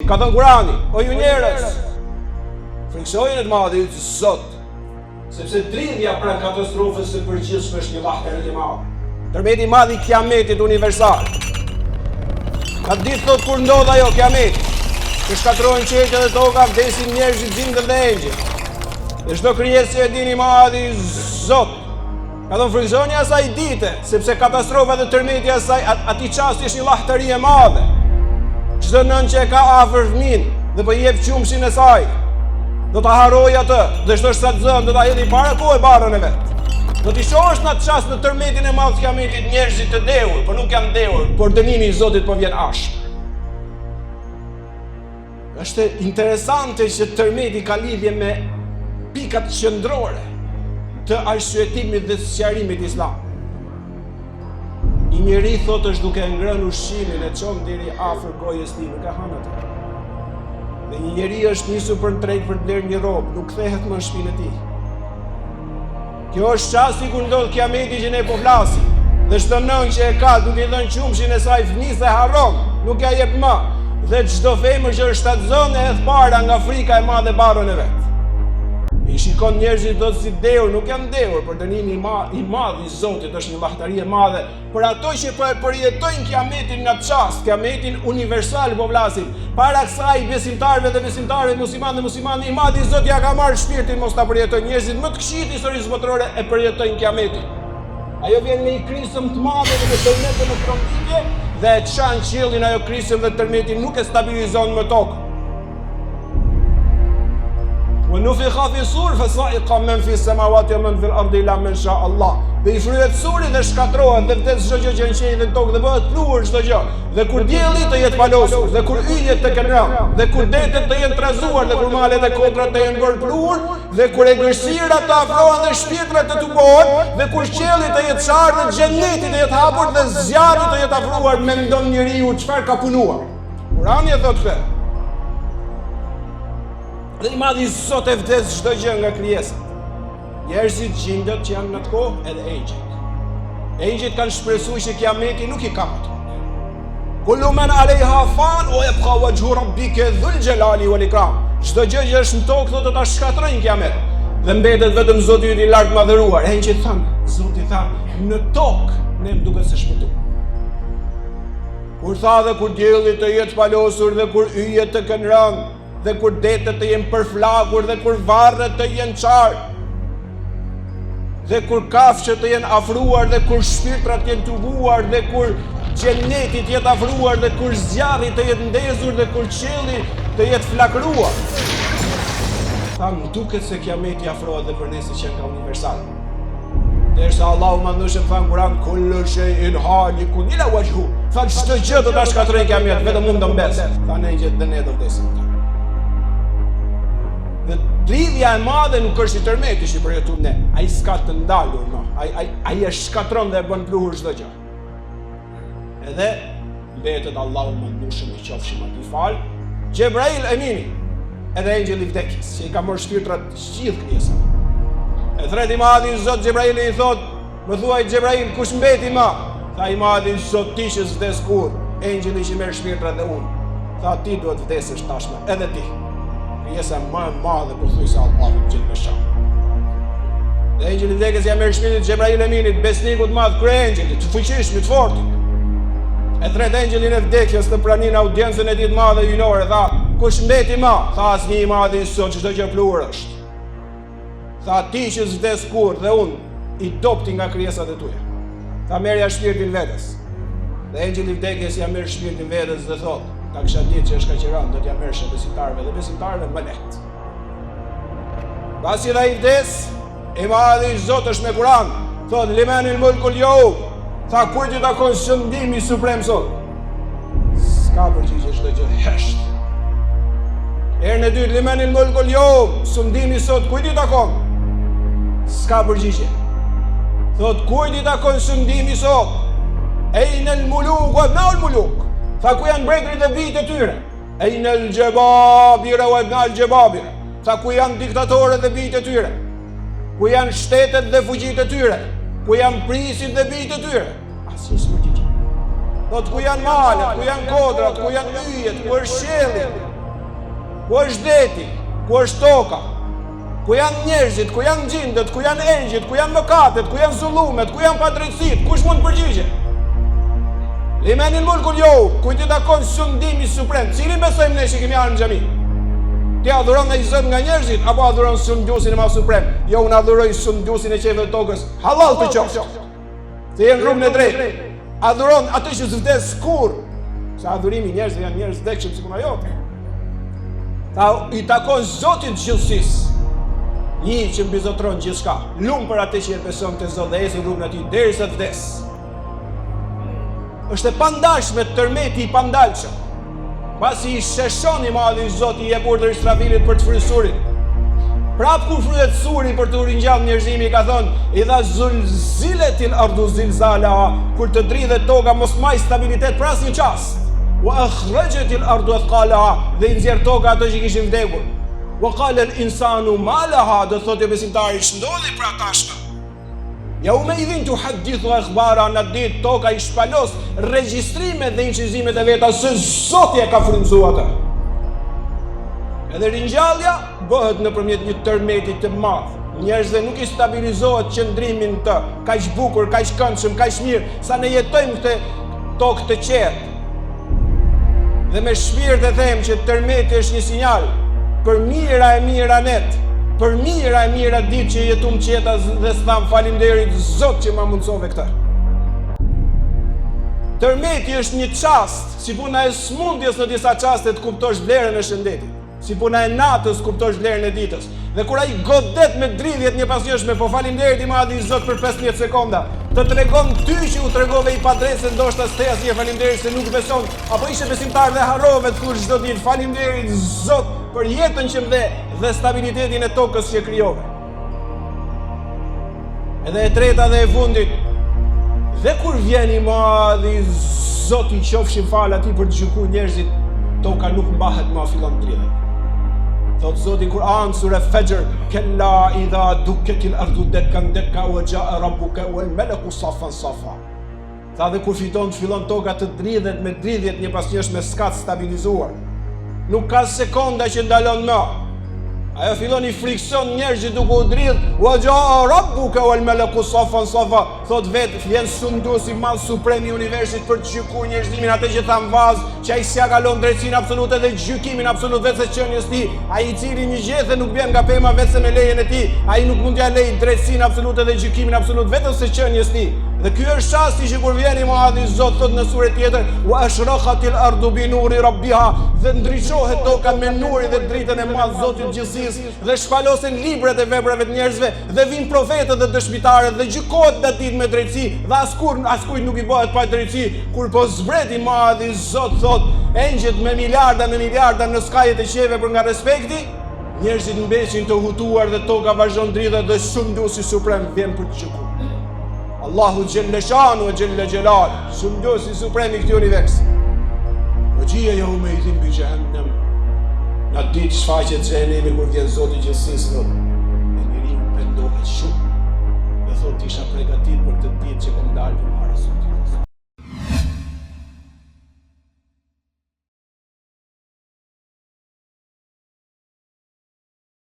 Ka thënë Kurani, o ju njerëz, friksojeni të madhe ju Zot, sepse dridhja pra katastrofës së përgjithshme është një lahtëri e madhe. Tërmeti i madh i kiametit universal. Ka ditë thot kur ndodh ajo kiameti, që shkatrohen qeqet dhe toka, vdesin njerëzit, gjindët dhe engjëjt. Dhe çdo krijesë që e dini madhi Zot. Ka thënë friksoni asaj dite, sepse katastrofa dhe tërmeti i asaj atij çasti është një lahtëri e madhe. Çdo nën që e ka afër fëmin dhe po jep qumshin e saj, do ta harroj atë, dhe çdo shtatzën do ta hedhë para kohë barrën e vet. Do t'i shohësh në atë çast në tërmetin e madh të kiametit njerëzit të dheur, por nuk janë dheur, por dënimi i Zotit po vjen ashpër. Është interesante që tërmeti ka lidhje me pikat qendrore të arsyetimit dhe sqarimit islam. Një njeri thotë është duke ngrënë ushqimin e çon deri afër gojës tij, nuk e han atë. Dhe një njeri është nisur për në tregë për të blerë një rrobë, nuk kthehet më në shtëpinë e tij. Kjo është çasti kur ndodh kiameti që ne po flasim. Dhe çdo nën që e ka duke i dhënë qumshin e saj fëmisë dhe harron, nuk ja jep më. Dhe çdo femër që është shtatzon e hedh para nga frika e madhe barrën e vet. I shikon njerëzit do si dheur, nuk janë dheur, por dënimi i madh i Zotit është një lahtari e madhe për ato që po e përjetojnë kiametin në atë çast, kiametin universal po flasim. Para kësaj besimtarëve dhe besimtarëve muslimanë dhe muslimanë i madh i Zotit ja ka marrë shpirtin mos ta përjetojnë. Njerëzit më të këqij të historisë botërore e përjetojnë kiametin. Ajo vjen me një krisëm të madhe dhe me tërmete në frontinje dhe e çan qiellin ajo krisëm dhe tërmeti nuk e stabilizon më tokë. ونفخ في الصور فصعق من في السماوات ومن في الارض الا من شاء الله. Dhe i fryhet suri dhe shkatrohet dhe vdes çdo gjë që në qiell dhe në tokë dhe bëhet pluhur çdo gjë. Dhe kur dielli të jetë palosur, dhe kur yjet të kenë rënë, dhe kur detet të jenë trazuar, dhe kur malet e kotrat të jenë bërë pluhur, dhe kur egërsirat të afrohen dhe shpirtrat të tubohen, dhe kur qielli të jetë çarë dhe xheneti të jetë hapur dhe zjarri të jetë afruar, mendon njeriu çfarë ka punuar. Kurani e thotë këtë. Dhe i madhi Zot e vdes çdo gjë nga krijesat. Njerëzit gjindët që janë në atë kohë edhe engjëjt. Engjëjt kanë shpresuar që kiameti nuk I ka më tokë. Kullu man alejha fan wa yabqa wajhu rabbika dhul jalali wal ikram. Çdo gjë që është në tokë do ta shkatrojnë kiamet. Dhe mbetet vetëm Zoti I lartë madhëruar. Engjëjt thanë, Zoti tha, në tokë ne më duket se shpëtu. Kur tha dhe kur dielli të jetë palosur dhe kur yjet të kenë rënë, dhe kur detet të jenë përflakur, dhe kur varret të jenë qarë, dhe kur kafshët të jenë afruar, dhe kur shpirtrat të jenë tubuar, dhe kur xheneti të jetë afruar, dhe kur zjarri të jetë ndezur, dhe kur qielli të jetë flakruar. Thamë, duket se kiameti afrohet dhe për nesër që ka universal. Derisa Allahu mandoshem thanë Kur'an, kullu shay'in halikun ila wajhu. Thanë, çdo gjë do ta shkatrojnë kiamet, vetëm unë do mbes. Thanë engjëjt dhe ne do vdesim. Dhe dridhja e madhe nuk është I tërmeti që I përjetuar ne. Ai s'ka të ndalur më. Ai e shkatron dhe e bën pluhur çdo gjë. Edhe mbetet Allahu mëndueshëm I qofshim atij fal. Xhebrail Emini, edhe engjëlli I vdekjes, që I ka marrë shpirtrat gjithë krijesave. E thret I madhi Zot Xhebraili I thot, më thuaj Xhebrail, kush mbeti më? Tha I madhi Zot ti që s'vdes kur, engjëlli që merr shpirtrat dhe unë. Tha ti duhet vdesësh tashmë, edhe ti. Pjesa më e madhe pothuajse Allahu gjithë me shah. Dhe engjëlli I vdekjes ja merr shpirtin Xhebrail Eminit, besnikut të madh, kryengjëllit, të fuqishëm, të fortë. E thret engjëllin e vdekjes në praninë audiencën e tij të madhe hyjnore, tha, kush mbeti më? Tha asnjë I madhi Zot, çdo gjë pluhur është. Tha ti që s'vdes kur dhe unë I dopti nga krijesat e tuaja. Tha merrja shpirtin vetes. Dhe engjëlli I vdekjes ja merr shpirtin vetes dhe thot, ta kisha ditë që është ka qeran, do t'ja merrshe besimtarëve dhe besimtarëve më lehtë. Pasi dhe I vdes, I madhi Zot është me Kur'an, thot limanil mulkul yawm. Tha kujt I takon shëndimi suprem sot? S'ka përgjigje çdo gjë hesht. Herën e dytë limanil mulkul yawm, shëndimi sot kujt I takon? S'ka përgjigje. Thot kujt I takon shëndimi sot? Ejnel muluk wa abnaul muluk. Tha ku janë mbretërit dhe bijtë e tyre? Ejnel gjebabire wa abnaul gjebabire. Tha ku janë diktatorët dhe bijtë e tyre? Ku janë shtetet dhe fuqitë e tyre? Ku janë prisit dhe bijtë e tyre? Asnjë s'përgjigje. Thot ku janë malet, ku janë kodrat, ku janë yjet, ku është qielli? ku është deti, ku është toka, ku janë njerëzit, ku janë gjindet, ku janë engjit, ku janë mëkatet, ku janë zullumet, ku janë padrejtësit, kush mund përgjigje? Limenil mulkul jo, kujt i takon sundimi suprem, cilin besojmë ne që kemi arë në xhami? Ti adhuron në i zot nga njerëzit, apo adhuron sundusin e ma suprem? Jo, unë adhuroj sundusin e qeve të tokës, halal të qofë, se jenë rrugën e drejtë. Adhuron atë që s'vdes kur, se adhurimi njerëzit janë njerëz vdekshëm si kuna jote. I takon Zotit gjithësisë, një që mbizotron gjithçka, lumë për atë që e beson te Zoti dhe ecë rrugën e tij derisa të vdes. Është e pandashme tërmeti i pandalshëm. Pasi i sheshon i madhi Zoti i jep urdhër Israfilit për të frysurit. Prap kur fryhet suri për të ringjallë njerëzimi, ka thonë: "Idha zulziletil ardu zilzalaha", kur të dridhet toka mos maj stabilitet për asnjë çast. "Wa akhrajatil ardu athqalaha", dhe i nxjerr toka ato që kishin vdekur. "Wa qala al insanu ma laha", do thotë besimtari, ç'ndodhi për atashme. Ja u me idhin të hadithu e khbara në ditë toka i shpalos regjistrimet dhe incizimet e veta se Zoti e ka frymësuar atë. Edhe ringjallja bëhet nëpërmjet një tërmeti të madh. Njerëzve nuk i stabilizohet qëndrimin të kaq bukur, kaq këndshëm, kaq mirë sa ne jetojmë këtë tokë të qetë. Dhe me shpirt e them që tërmeti është një sinjal për mira e mira net. Për mira e mira ditë që jetum qeta dhe s'thamë faleminderit Zot që ma mundsove këtë. Tërmeti është një çast, si puna e smundjes në disa çaste të kuptosh vlerën e shëndetit, si puna e natës kuptosh vlerën e ditës. Dhe kur ai godet me dridhjet një pas njëshme, po faleminderit i madhi Zot për 15 sekonda, të tregon ty që u tregove i padrejtë, ndoshta s'te asnjë faleminderit se nuk beson, apo ishe besimtar dhe harrove të thuash çdo ditë faleminderit Zot për jetën që më dhe stabilitetin e tokës që krijove. Edhe e treta dhe e fundit, dhe kur vjen i madhi Zoti qofshin fal atij për të gjykuar njerëzit, toka nuk mbahet më, fillon dridhet. Thot Zoti Kur'an sura Fajr: "Kalla idha dukkatil ardu dakkan dakka wa jaa rabbuka wal malaku saffan saffa." Tha dhe kur fillon toka të dridhet me dridhjet një pas njëshme, s'ka të stabilizuar. Nuk ka sekonda që ndalon më. Ajo fillon i frikson njerëzit duke u dridh, wa jaa rabbuka wal malaku saffan saffa. Thot vetë vjen sunduesi madh suprem i universit për të gjykuar njerëzimin, atë që tha në vaz, që ai s'ia kalon drejtsinë absolute dhe gjykimin absolut vetë se qenies tij, ai i cili një gjethë nuk vjen nga pema vetë se me lejen e tij, ai nuk mund t'ia lejë drejtsinë absolute dhe gjykimin absolut vetëm se qenies tij. Dhe ky është shasti që kur vjen i madhi Zot, thot në sure tjetër: "Wa ashraqatil ardu bi nuri rabbiha", dhe ndriçohet toka me nurin dhe dritën e madh Zotit gjithësisë, dhe shpalosen librat e veprave të njerëzve, dhe vijnë profetët dhe dëshmitarët dhe gjykohet datit me drejtësi, dhe askujt nuk i bëhet pa drejtësi. Kur po zbret i madhi Zot, thot, engjëjt me miliarda në skajet e qeve për nga respekti, njerëzit mbesin të hutuar dhe toka vazhdon dridhet dhe sunduesi suprem vjen për të gjykuar. Allahu Gjelle Shanu e Gjelle Gjelal, sunduesi suprem i këtij universi. Gjia jo me i thim bi Jahannam, në ditë shfaqet xhenemi kur vjen Zoti gjithësisë.